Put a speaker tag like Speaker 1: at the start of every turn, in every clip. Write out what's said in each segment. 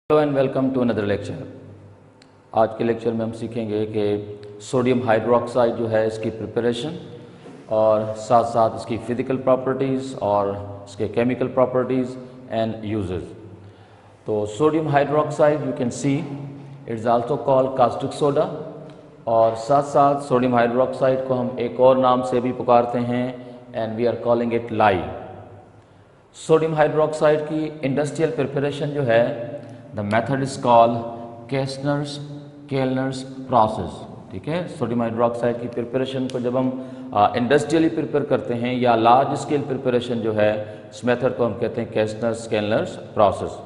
Speaker 1: Hello and welcome to another lecture. आज के lecture में हम सीखेंगे कि सोडियम हाइड्रोक्साइड जो है इसकी प्रिपरेशन और साथ साथ इसकी फिजिकल प्रॉपर्टीज़ और इसके केमिकल प्रॉपर्टीज़ एंड यूजेस। तो sodium hydroxide you can see it is also called caustic soda, और साथ साथ सोडियम हाइड्रोक्साइड को हम एक और नाम से भी पुकारते हैं and we are calling it lye. Sodium hydroxide की इंडस्ट्रियल प्रिपरेशन जो है the method is called Kellner's process. ठीक है, सोडियम हाइड्रोक्साइड की प्रिपरेशन को जब हम इंडस्ट्रियली प्रिपेयर करते हैं या लार्ज स्केल प्रिपरेशन जो है इस मेथड को हम कहते हैं केल्नर्स प्रोसेस।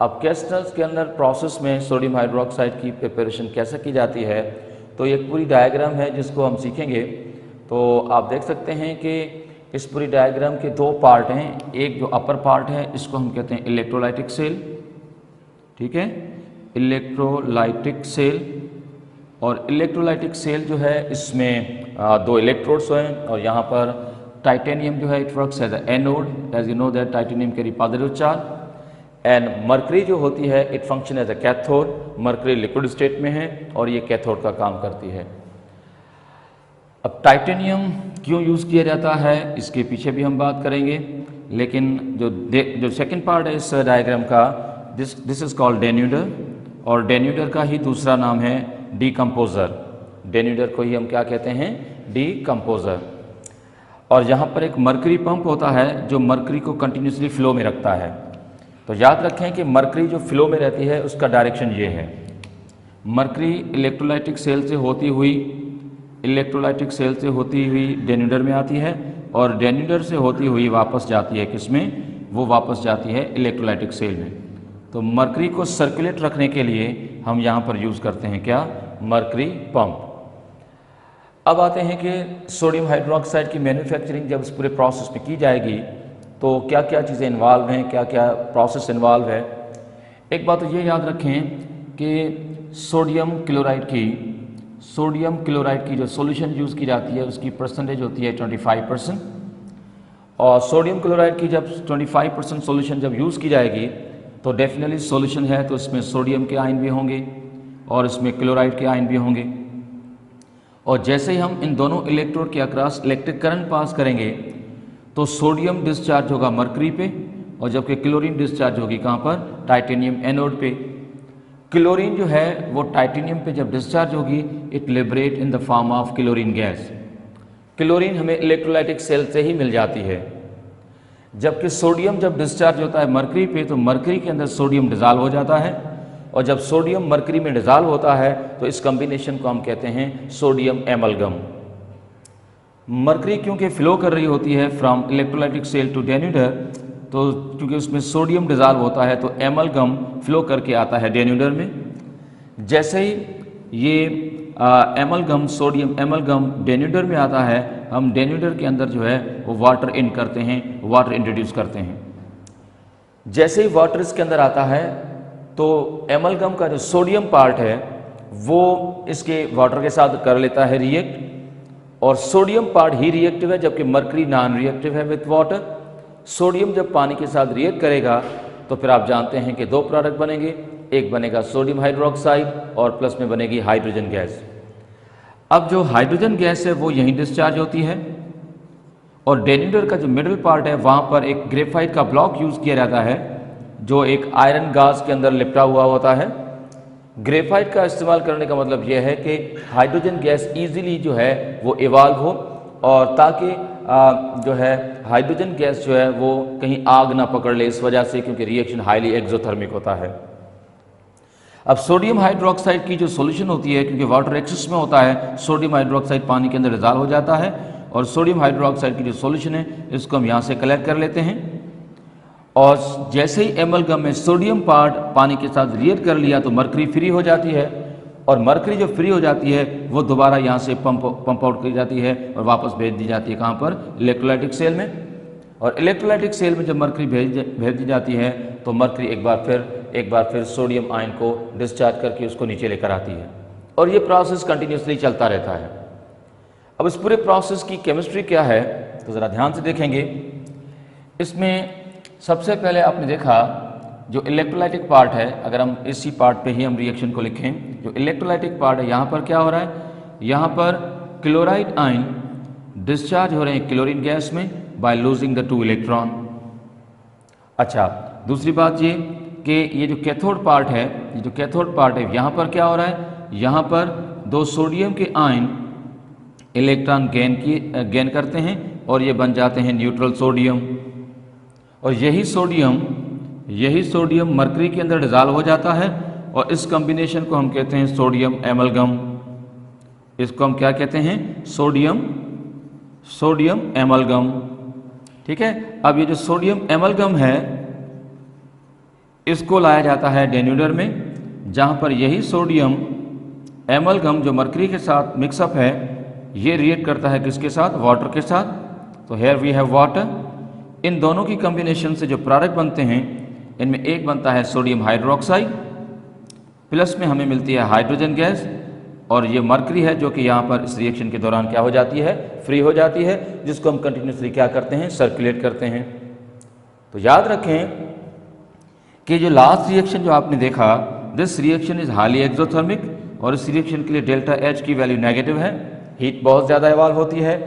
Speaker 1: अब केल्नर प्रोसेस में सोडियम हाइड्रोक्साइड की प्रिपरेशन कैसे की जाती है, तो एक पूरी डायग्राम है जिसको हम सीखेंगे। तो आप देख सकते हैं कि इस पूरी डायग्राम के दो पार्ट हैं। एक जो अपर पार्ट है इसको हम कहते हैं इलेक्ट्रोलाइटिक सेल, ठीक है, इलेक्ट्रोलाइटिक सेल। और इलेक्ट्रोलाइटिक सेल जो है इसमें दो इलेक्ट्रोड्स हैं, और यहाँ पर टाइटेनियम जो है it works as anode, as you know that titanium carry positive charge. And mercury जो होती है it function as a cathode. Mercury liquid state में है और ये कैथोड का काम करती है। अब टाइटेनियम क्यों यूज़ किया जाता है इसके पीछे भी हम बात करेंगे, लेकिन जो सेकंड पार्ट है इस डायग्राम का, दिस इज कॉल्ड डेन्यूडर, और डेन्यूडर का ही दूसरा नाम है डीकम्पोजर। डेन्यूडर को ही हम क्या कहते हैं, डीकम्पोजर। और यहाँ पर एक मरकरी पंप होता है जो मरकरी को कंटिन्यूसली फ्लो में रखता है। तो याद रखें कि मरकरी जो फ्लो में रहती है उसका डायरेक्शन ये है। मरकरी इलेक्ट्रोलाइटिक सेल से होती हुई डेन्यूडर में आती है, और डेन्यूडर से होती हुई वापस जाती है किसमें, वो वापस जाती है इलेक्ट्रोलाइटिक सेल में। तो मरकरी को सर्कुलेट रखने के लिए हम यहाँ पर यूज़ करते हैं क्या, मरकरी पंप। अब आते हैं कि सोडियम हाइड्रोक्साइड की मैन्युफैक्चरिंग जब इस पूरे प्रोसेस में की जाएगी तो क्या क्या चीज़ें इन्वॉल्व हैं, क्या क्या प्रोसेस इन्वॉल्व है। एक बात तो ये याद रखें कि सोडियम क्लोराइड की जो सॉल्यूशन यूज़ की जाती है उसकी परसेंटेज होती है 25%। और सोडियम क्लोराइड की जब 25% सॉल्यूशन जब यूज़ की जाएगी तो डेफिनेटली सॉल्यूशन है तो इसमें सोडियम के आयन भी होंगे और इसमें क्लोराइड के आयन भी होंगे। और जैसे ही हम इन दोनों इलेक्ट्रोड के अक्रॉस इलेक्ट्रिक करंट पास करेंगे तो सोडियम डिस्चार्ज होगा मरकरी पे, और जबकि क्लोरीन डिस्चार्ज होगी कहाँ पर, टाइटेनियम एनोड पे। क्लोरीन जो है वो टाइटेनियम पे जब डिस्चार्ज होगी it liberate in the form of chlorine gas. Chlorine हमें इलेक्ट्रोलाइटिक सेल से ही मिल जाती है। जबकि सोडियम जब डिस्चार्ज होता है मरकरी पे तो मरकरी के अंदर सोडियम डिजॉल्व हो जाता है, और जब सोडियम मरकरी में डिजॉल्व होता है तो इस कॉम्बिनेशन को हम कहते हैं सोडियम एमलगम। मरकरी क्योंकि फ्लो कर रही होती है फ्रॉम इलेक्ट्रोलाइटिक सेल टू डेन्यूडर, तो क्योंकि उसमें सोडियम डिजॉल्व होता है तो एमलगम फ्लो करके आता है डेन्यूडर में। जैसे ही ये सोडियम एमलगम डेन्यूडर में आता है, हम डेन्यूडर के अंदर जो है वो वाटर इन करते हैं, वाटर इंट्रोड्यूस करते हैं। जैसे ही वाटर इसके अंदर आता है तो एमलगम का जो सोडियम पार्ट है वो इसके वाटर के साथ कर लेता है रिएक्ट, और सोडियम पार्ट ही रिएक्टिव है जबकि मरकरी नॉन रिएक्टिव है विथ वाटर। सोडियम जब पानी के साथ रिएक्ट करेगा तो फिर आप जानते हैं कि दो प्रोडक्ट बनेंगे, एक बनेगा सोडियम हाइड्रोक्साइड और प्लस में बनेगी हाइड्रोजन गैस। अब जो हाइड्रोजन गैस है वो यहीं डिस्चार्ज होती है, और डेन्यूडर का जो मिडिल पार्ट है वहाँ पर एक ग्रेफाइट का ब्लॉक यूज़ किया जाता है जो एक आयरन गाज के अंदर लिपटा हुआ होता है। ग्रेफाइट का इस्तेमाल करने का मतलब यह है कि हाइड्रोजन गैस ईजिली जो है वो इवॉल्व हो, और ताकि जो है हाइड्रोजन गैस जो है वो कहीं आग ना पकड़ ले इस वजह से, क्योंकि रिएक्शन हाईली एक्सोथर्मिक होता है। अब सोडियम हाइड्रोक्साइड की जो सॉल्यूशन होती है, क्योंकि वाटर एक्सेस में होता है, सोडियम हाइड्रोक्साइड पानी के अंदर डिजॉल्व हो जाता है, और सोडियम हाइड्रोक्साइड की जो सॉल्यूशन है इसको हम यहाँ से कलेक्ट कर लेते हैं। और जैसे ही एमलगम में सोडियम पार्ट पानी के साथ रिएक्ट कर लिया तो मरकरी फ्री हो जाती है, और मरकरी जो फ्री हो जाती है वो दोबारा यहाँ से पंप आउट की जाती है और वापस भेज दी जाती है कहाँ पर, इलेक्ट्रोलाइटिक सेल में। और इलेक्ट्रोलाइटिक सेल में जब मरकरी भेज दी जाती है तो मरकरी एक बार फिर सोडियम आयन को डिस्चार्ज करके उसको नीचे लेकर आती है, और ये प्रोसेस कंटिन्यूसली चलता रहता है। अब इस पूरे प्रोसेस की केमिस्ट्री क्या है तो ज़रा ध्यान से देखेंगे। इसमें सबसे पहले आपने देखा जो इलेक्ट्रोलाइटिक पार्ट है, अगर हम इसी पार्ट पे ही हम रिएक्शन को लिखें, जो इलेक्ट्रोलाइटिक पार्ट है यहाँ पर क्या हो रहा है, यहाँ पर क्लोराइड आयन डिस्चार्ज हो रहे हैं क्लोरीन गैस में बाय लूजिंग द 2 इलेक्ट्रॉन। अच्छा, दूसरी बात ये कि ये जो कैथोड पार्ट है, ये जो कैथोड पार्ट है यहाँ पर क्या हो रहा है, यहाँ पर 2 सोडियम के आयन इलेक्ट्रॉन गेन करते हैं और ये बन जाते हैं न्यूट्रल सोडियम, और यही सोडियम मरकरी के अंदर डिजॉल्व हो जाता है और इस कॉम्बिनेशन को हम कहते हैं सोडियम एमलगम। इसको हम क्या कहते हैं, सोडियम एमलगम। ठीक है, अब ये जो सोडियम एमलगम है इसको लाया जाता है डेन्यूडर में, जहां पर यही सोडियम एमलगम जो मरकरी के साथ मिक्सअप है ये रिएक्ट करता है किसके साथ, वाटर के साथ। तो हेयर वी हैव वाटर। इन दोनों की कॉम्बिनेशन से जो प्रोडक्ट बनते हैं इनमें एक बनता है सोडियम हाइड्रोक्साइड, प्लस में हमें मिलती है हाइड्रोजन गैस, और ये मरकरी है जो कि यहाँ पर इस रिएक्शन के दौरान क्या हो जाती है, फ्री हो जाती है, जिसको हम कंटिन्यूसली क्या करते हैं, सर्कुलेट करते हैं। तो याद रखें कि जो लास्ट रिएक्शन जो आपने देखा, this reaction is highly exothermic, और इस रिएक्शन के लिए डेल्टा एच की वैल्यू नेगेटिव है, हीट बहुत ज़्यादा इवॉल्व होती है।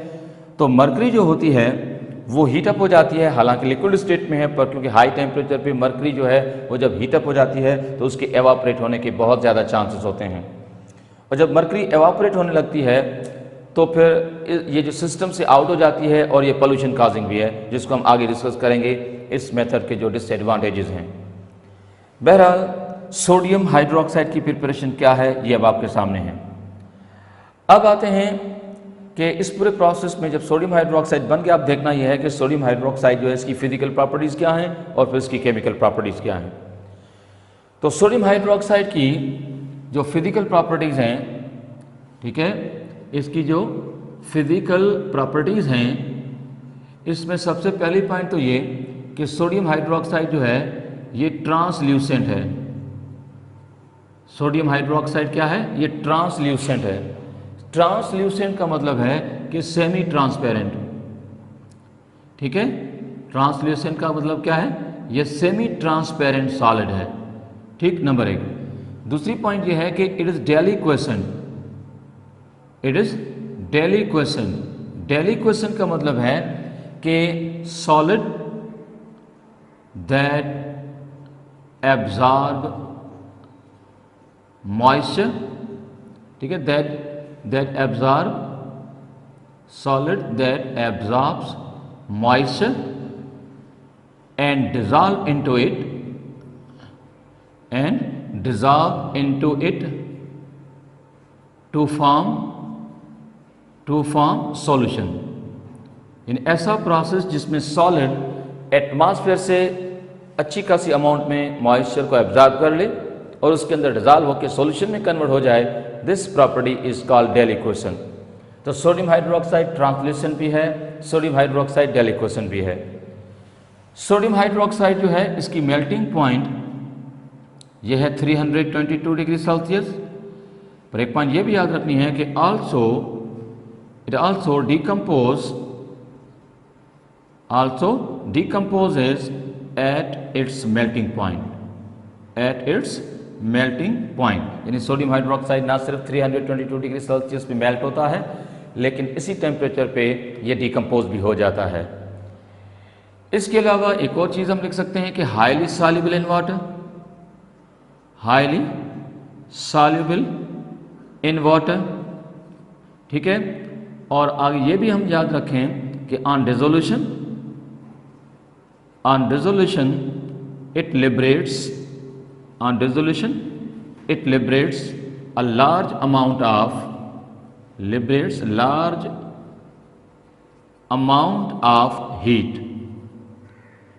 Speaker 1: तो मरकरी जो होती है वो हीटअप हो जाती है, हालांकि लिक्विड स्टेट में है, पर क्योंकि हाई टेम्परेचर पे मरकरी जो है वो जब हीटअप हो जाती है तो उसके एवापोरेट होने के बहुत ज़्यादा चांसेस होते हैं, और जब मरकरी एवापोरेट होने लगती है तो फिर ये जो सिस्टम से आउट हो जाती है और ये पोल्यूशन काजिंग भी है, जिसको हम आगे डिस्कस करेंगे इस मेथड के जो डिसएडवांटेजेस हैं। बहरहाल सोडियम हाइड्रोक्साइड की प्रिपरेशन क्या है ये अब आपके सामने है। अब आते हैं कि इस पूरे प्रोसेस में जब सोडियम हाइड्रोक्साइड बन गया, आप देखना यह है कि सोडियम हाइड्रोक्साइड जो है इसकी फिजिकल प्रॉपर्टीज़ क्या हैं और फिर इसकी केमिकल प्रॉपर्टीज़ क्या हैं। तो सोडियम हाइड्रोक्साइड की जो फिजिकल प्रॉपर्टीज़ हैं, ठीक है, इसकी जो फिजिकल प्रॉपर्टीज़ हैं, इसमें सबसे पहली पॉइंट तो ये कि सोडियम हाइड्रोक्साइड जो है ये ट्रांसल्यूसेंट है। सोडियम हाइड्रोक्साइड क्या है, ये ट्रांसल्यूसेंट है। ट्रांसल्यूसेंट का मतलब है कि सेमी ट्रांसपेरेंट। ठीक है, ट्रांसल्यूसेंट का मतलब क्या है, ये सेमी ट्रांसपेरेंट सॉलिड है। ठीक, नंबर 1। दूसरी पॉइंट ये है कि it is deliquescent. It is deliquescent. Deliquescent का मतलब है कि सॉलिड दैट एब्जॉर्ब मॉइस्चर, ठीक है, that absorb solid that absorbs moisture and dissolve into it to form solution। इन ऐसा प्रोसेस जिसमें सॉलिड एटमॉस्फेयर से अच्छी खासी अमाउंट में मॉइस्चर को एब्जॉर्ब कर ले और उसके अंदर डिजॉल्व होकर सॉल्यूशन में कन्वर्ट हो जाए, दिस प्रॉपर्टी इज कॉल्ड डेलिक्वेशन। तो सोडियम हाइड्रोक्साइड ट्रांसल्यूसेंट भी है, सोडियम हाइड्रोक्साइड डेलिक्वेशन भी है। सोडियम हाइड्रोक्साइड जो है इसकी मेल्टिंग पॉइंट ये है 322 डिग्री सेल्सियस। पर एक पॉइंट ये भी याद रखनी है कि it also decomposes at its melting point। यानी सोडियम हाइड्रोक्साइड ना सिर्फ 322 डिग्री सेल्सियस पे मेल्ट होता है, लेकिन इसी टेम्परेचर पे ये डिकम्पोज भी हो जाता है। इसके अलावा एक और चीज़ हम लिख सकते हैं कि highly soluble in water, highly soluble in water. ठीक है, और आगे ये भी हम याद रखें कि on dissolution it liberates a large amount of heat।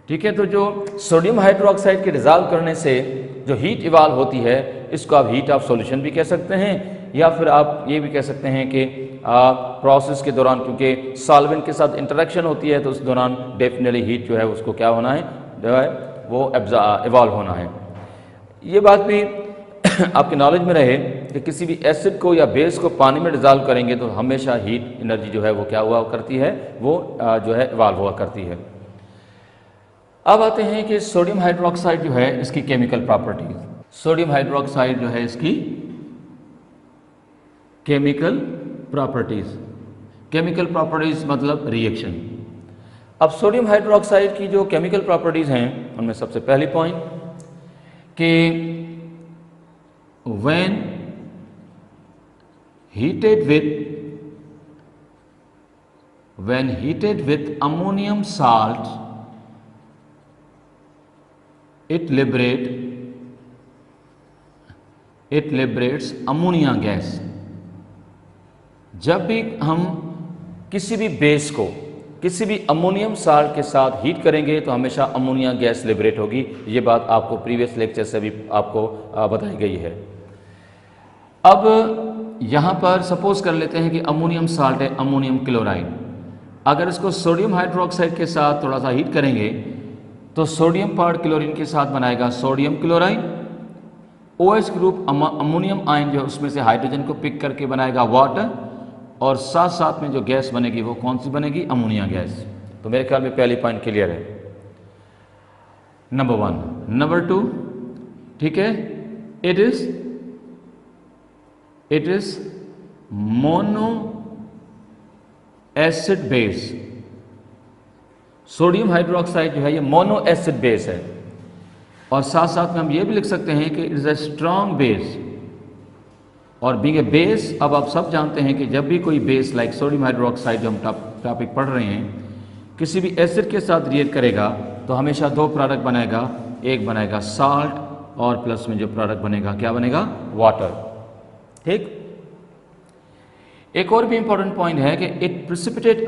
Speaker 1: ठीक है, तो जो सोडियम हाइड्रोक्साइड के डिजॉल्व करने से जो हीट इवॉल्व होती है इसको आप हीट ऑफ सॉल्यूशन भी कह सकते हैं, या फिर आप ये भी कह सकते हैं कि प्रोसेस के दौरान क्योंकि सॉल्वेंट के साथ इंटरेक्शन होती है तो उस दौरान डेफिनेटली हीट जो है उसको क्या होना है, जो है वो इवॉल्व होना है। ये बात भी आपके नॉलेज में रहे कि किसी भी एसिड को या बेस को पानी में डिजॉल्व करेंगे तो हमेशा हीट एनर्जी जो है वो क्या हुआ करती है, वो जो है इवॉल्व हुआ करती है। अब आते हैं कि सोडियम हाइड्रोक्साइड जो है इसकी केमिकल प्रॉपर्टीज। सोडियम हाइड्रोक्साइड जो है इसकी केमिकल प्रॉपर्टीज। केमिकल प्रॉपर्टीज मतलब रिएक्शन। अब सोडियम हाइड्रोक्साइड की जो केमिकल प्रॉपर्टीज हैं उनमें सबसे पहली पॉइंट कि when heated with ammonium salt it liberates ammonia gas। जब भी हम किसी भी बेस को किसी भी अमोनियम साल्ट के साथ हीट करेंगे तो हमेशा अमोनिया गैस लिबरेट होगी। ये बात आपको प्रीवियस लेक्चर से भी आपको बताई गई है। अब यहाँ पर सपोज कर लेते हैं कि अमोनियम साल्ट है, अमोनियम क्लोराइड। अगर इसको सोडियम हाइड्रोक्साइड के साथ थोड़ा सा हीट करेंगे तो सोडियम पार्ट क्लोरीन के साथ बनाएगा sodium chloride. OH group ammonium ion जो है उसमें से हाइड्रोजन को पिक करके बनाएगा वाटर, और साथ साथ में जो गैस बनेगी वो कौन सी बनेगी? Ammonia gas. तो मेरे ख्याल में पहली पॉइंट क्लियर है, नंबर 1। नंबर 2, ठीक है, it is mono acid base. Sodium hydroxide जो है ये मोनो एसिड बेस है, और साथ साथ में हम ये भी लिख सकते हैं कि it is a strong base. और बीइंग ए बेस, अब आप सब जानते हैं कि जब भी कोई बेस लाइक सोडियम हाइड्रोक्साइड जो हम टॉपिक पढ़ रहे हैं किसी भी एसिड के साथ रिएक्ट करेगा तो हमेशा दो प्रोडक्ट बनाएगा, एक बनाएगा साल्ट और प्लस में जो प्रोडक्ट बनेगा क्या बनेगा? वाटर। ठीक। एक और भी इंपॉर्टेंट पॉइंट है कि it precipitate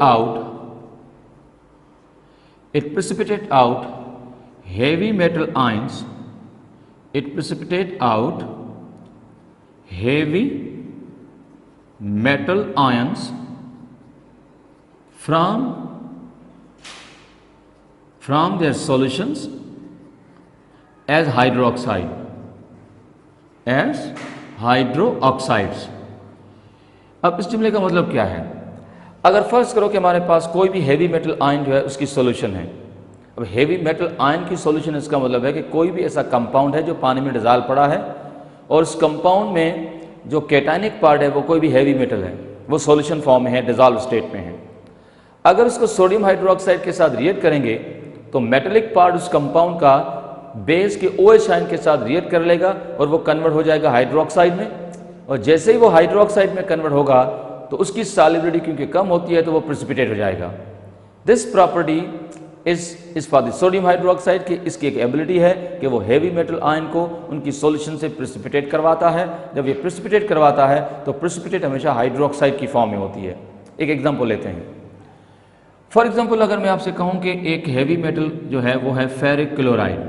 Speaker 1: out heavy metal ions, it precipitate out heavy metal ions from their solutions as hydroxides। अब इस जुमले का मतलब क्या है? अगर फर्ज करो कि हमारे पास कोई भी हेवी मेटल आयन जो है उसकी सॉल्यूशन है। अब हेवी मेटल आयन की सॉल्यूशन इसका मतलब है कि कोई भी ऐसा कंपाउंड है जो पानी में डिसॉल्व पड़ा है और उस कंपाउंड में जो कैटायनिक पार्ट है वो कोई भी हैवी मेटल है, वो सॉल्यूशन फॉर्म में है, डिसॉल्व स्टेट में है। अगर उसको सोडियम हाइड्रोक्साइड के साथ रिएक्ट करेंगे तो मेटेलिक पार्ट उस कंपाउंड का बेस के OH आयन के साथ रिएक्ट कर लेगा और वो कन्वर्ट हो जाएगा हाइड्रोक्साइड में, और जैसे ही वो हाइड्रोक्साइड में कन्वर्ट होगा तो उसकी सॉल्युबिलिटी क्योंकि कम होती है तो वो प्रेसिपिटेट हो जाएगा। दिस प्रॉपर्टी इस फॉर द सोडियम हाइड्रोक्साइड की इसकी एक एबिलिटी है कि वो हेवी मेटल आयन को उनकी सॉल्यूशन से प्रेसिपिटेट करवाता है। जब ये प्रेसिपिटेट करवाता है तो प्रेसिपिटेट हमेशा हाइड्रोक्साइड की फॉर्म में होती है। एक एग्जांपल लेते हैं। फॉर एग्जांपल अगर मैं आपसे कहूं कि एक हेवी मेटल जो है वो है फेरिक क्लोराइड।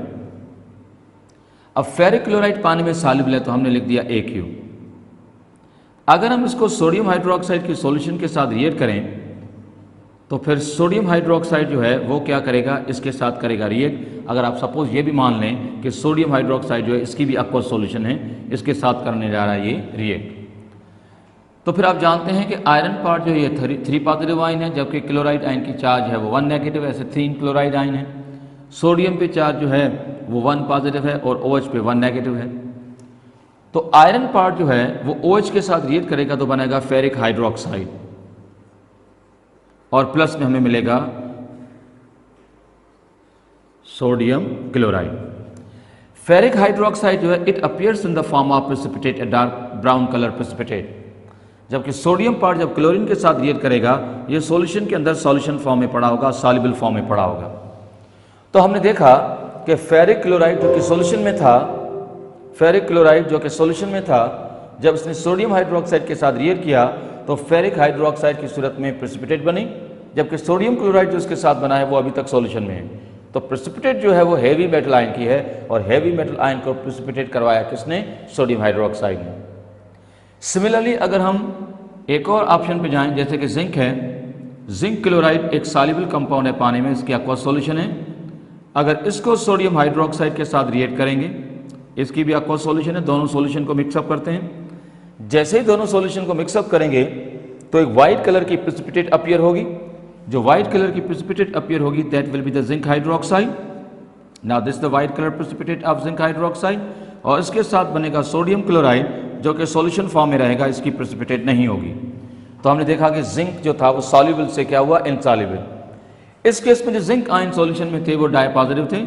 Speaker 1: अब फेरिक क्लोराइड पानी में सॉल्युबल है तो हमने लिख दिया AQ। अगर हम इसको सोडियम हाइड्रोक्साइड की सॉल्यूशन के साथ रिएक्ट करें तो फिर सोडियम हाइड्रोक्साइड जो है वो क्या करेगा? इसके साथ करेगा रिएक्ट। अगर आप सपोज ये भी मान लें कि सोडियम हाइड्रोक्साइड जो है इसकी भी aqueous सॉल्यूशन है, इसके साथ करने जा रहा है ये रिएक्ट, तो फिर आप जानते हैं कि आयरन पार्ट जो है ये 3 पॉजिटिव आयन है, जबकि क्लोराइड आयन की चार्ज है वो 1 नेगेटिव। ऐसे 3 क्लोराइड आयन है। सोडियम पे चार्ज जो है वो 1 पॉजिटिव है और OH पे 1 नेगेटिव है। तो आयरन पार्ट जो है वो OH के साथ रिएक्ट करेगा तो बनेगा फेरिक हाइड्रोक्साइड, और प्लस में हमें मिलेगा सोडियम क्लोराइड। फेरिक हाइड्रोक्साइड जो है it appears in the form of precipitate, a dark brown colour precipitate. जबकि सोडियम पार्ट जब क्लोरीन के साथ रिएक्ट करेगा ये सॉल्यूशन के अंदर सॉल्यूशन फॉर्म में पड़ा होगा, सॉल्युबल फॉर्म में पड़ा होगा। तो हमने देखा कि फेरिक क्लोराइड जो कि सॉल्यूशन में था, फेरिक क्लोराइड जो कि सॉल्यूशन में था, जब इसने सोडियम हाइड्रोक्साइड के साथ रिएक्ट किया तो फेरिक हाइड्रोक्साइड की सूरत में प्रेसिपिटेट बनी, जबकि सोडियम क्लोराइड जो इसके साथ बना है वो अभी तक सॉल्यूशन में है। तो प्रेसिपिटेट जो है वो हेवी मेटल आयन की है, और हेवी मेटल आयन को प्रेसिपिटेट करवाया किसने? सोडियम हाइड्रोक्साइड ने। सिमिलरली अगर हम एक और ऑप्शन पे जाएं, जैसे कि जिंक है, जिंक क्लोराइड एक सॉल्युबल कंपाउंड है पानी में, इसकी aqueous सॉल्यूशन है। अगर इसको सोडियम हाइड्रोक्साइड के साथ रिएक्ट करेंगे, इसकी भी aqueous सॉल्यूशन है, दोनों सॉल्यूशन को मिक्सअप करते हैं। जैसे ही दोनों सॉल्यूशन को मिक्सअप करेंगे तो एक वाइट कलर की प्रेसिपिटेट अपीयर होगी। जो वाइट कलर की प्रेसिपिटेट अपीयर होगी that will be the zinc hydroxide. Now this the white colour precipitate of zinc hydroxide, और इसके साथ बनेगा सोडियम क्लोराइड जो कि सॉल्यूशन फॉर्म में रहेगा, इसकी प्रेसिपिटेट नहीं होगी। तो हमने देखा कि जिंक जो था वो सॉल्युबल से क्या हुआ, इनसॉल्युबल। इस केस में जो जिंक आयन सॉल्यूशन में थे वो डाई पॉजिटिव थे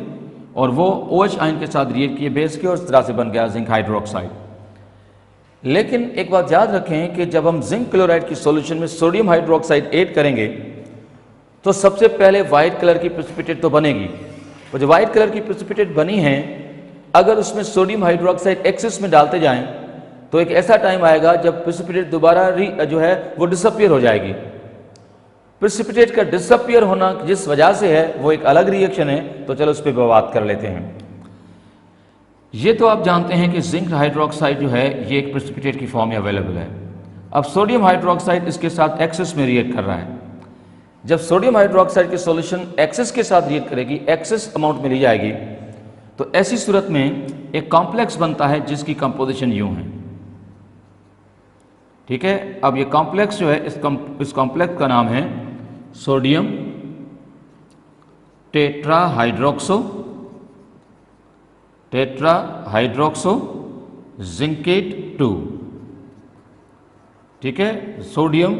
Speaker 1: और वो OH आयन के साथ रिएक्ट किए बेस के और इस तरह से बन गया जिंक हाइड्रोक्साइड। लेकिन एक बात याद रखें कि जब हम जिंक क्लोराइड की सॉल्यूशन में सोडियम हाइड्रोक्साइड ऐड करेंगे तो सबसे पहले व्हाइट कलर की प्रेसिपिटेट तो बनेगी। वो जो व्हाइट कलर की प्रेसिपिटेट बनी है, अगर उसमें सोडियम हाइड्रोक्साइड एक्सेस में डालते जाएं तो एक ऐसा टाइम आएगा जब प्रेसिपिटेट दोबारा जो है वो डिसअपियर हो जाएगी। प्रेसिपिटेट का डिसअपियर होना जिस वजह से है वो एक अलग रिएक्शन है, तो चलो उस पर बात कर लेते हैं। ये तो आप जानते हैं कि जिंक हाइड्रोक्साइड जो है ये एक प्रेसिपिटेट की फॉर्म में अवेलेबल है। अब सोडियम हाइड्रोक्साइड इसके साथ एक्सेस में रिएक्ट कर रहा है। जब सोडियम हाइड्रोक्साइड की सॉल्यूशन एक्सेस के साथ रिएक्ट करेगी, एक्सेस अमाउंट में ली जाएगी, तो ऐसी सूरत में एक कॉम्प्लेक्स बनता है जिसकी कंपोजिशन यूं है। ठीक है, अब ये कॉम्प्लेक्स जो है इस कॉम्प्लेक्स का नाम है सोडियम टेट्राहाइड्रोक्सो जिंकेट 2। ठीक है, सोडियम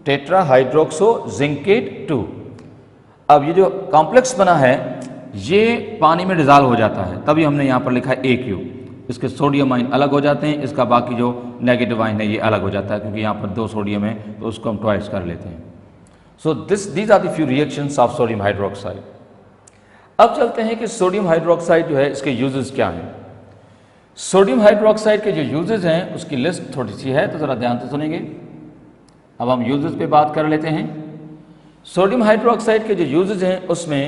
Speaker 1: टेट्राहाइड्रोक्सो जिंकेट 2। अब ये जो कॉम्प्लेक्स बना है ये पानी में डिजॉल्व हो जाता है, तभी हमने यहाँ पर लिखा है AQ। इसके सोडियम आयन अलग हो जाते हैं, इसका बाकी जो नेगेटिव आयन है ये अलग हो जाता है, क्योंकि यहाँ पर 2 सोडियम है तो उसको हम ट्वाइस कर लेते हैं। So these are the few reactions of sodium hydroxide. अब चलते हैं कि सोडियम हाइड्रोक्साइड जो है इसके यूजेस क्या हैं। सोडियम हाइड्रोक्साइड के जो यूजेस हैं उसकी लिस्ट थोड़ी सी है, तो ज़रा ध्यान से सुनेंगे। अब हम यूजेस पे बात कर लेते हैं। सोडियम हाइड्रोक्साइड के जो यूजेस हैं उसमें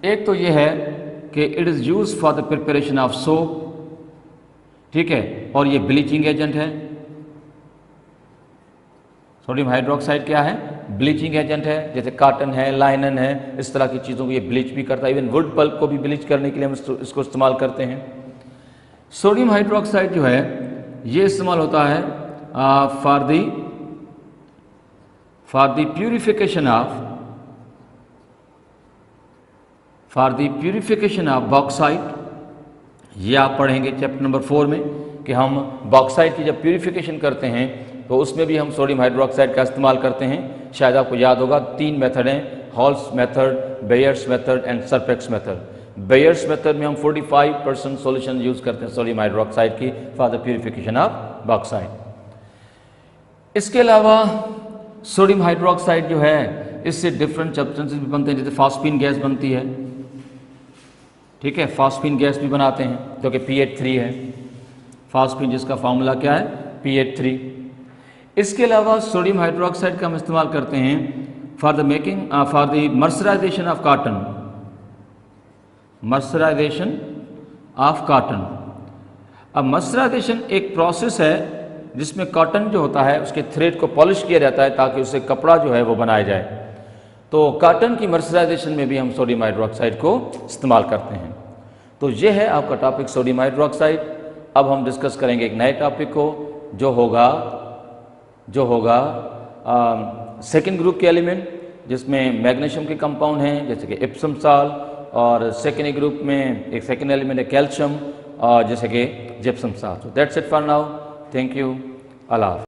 Speaker 1: एक तो ये है कि it is use for the preparation of soap. ठीक है, और ये ब्लीचिंग एजेंट है। सोडियम हाइड्रोक्साइड क्या है, ब्लीचिंग एजेंट है। जैसे कॉटन है, लाइनन है, इस तरह की चीज़ों को ये ब्लीच भी करता है। इवन वुड पल्प को भी ब्लीच करने के लिए हम इसको इस्तेमाल करते हैं। सोडियम हाइड्रोक्साइड जो है ये इस्तेमाल होता है for the purification of bauxite. ये आप पढ़ेंगे चैप्टर नंबर 4 में कि हम बॉक्साइट की जब प्यूरिफिकेशन करते हैं तो उसमें भी हम सोडियम हाइड्रोक्साइड का इस्तेमाल करते हैं। शायद आपको याद होगा 3 मेथड हैं, Hall's method, Baeyer's method and Serpeck's method. Baeyer's method में हम 45% सॉल्यूशन यूज करते हैं सोडियम हाइड्रोक्साइड की for the purification of bauxite. इसके अलावा सोडियम हाइड्रोक्साइड जो है इससे डिफरेंट सब्सटेंसेस भी बनते हैं, जैसे फास्फीन गैस बनती है। ठीक है, फास्फीन गैस भी बनाते हैं जो कि PH3 है। फास्फीन जिसका फार्मूला क्या है, PH3। इसके अलावा सोडियम हाइड्रोक्साइड का हम इस्तेमाल करते हैं for the mercerisation of cotton. अब मर्सराइजेशन एक प्रोसेस है जिसमें कॉटन जो होता है उसके थ्रेड को पॉलिश किया जाता है ताकि उससे कपड़ा जो है वो बनाया जाए। तो कॉटन की मर्सराइजेशन में भी हम सोडियम हाइड्रोक्साइड को इस्तेमाल करते हैं। तो ये है आपका टॉपिक सोडियम हाइड्रोक्साइड। अब हम डिस्कस करेंगे एक नए टॉपिक को जो होगा सेकेंड ग्रुप के एलिमेंट, जिसमें मैग्नीशियम के कंपाउंड हैं जैसे कि इप्सम साल्ट, और सेकेंड ग्रुप में एक सेकेंड एलिमेंट है कैल्शियम और जैसे कि gypsum salt. That's it for now. Thank you. Allah.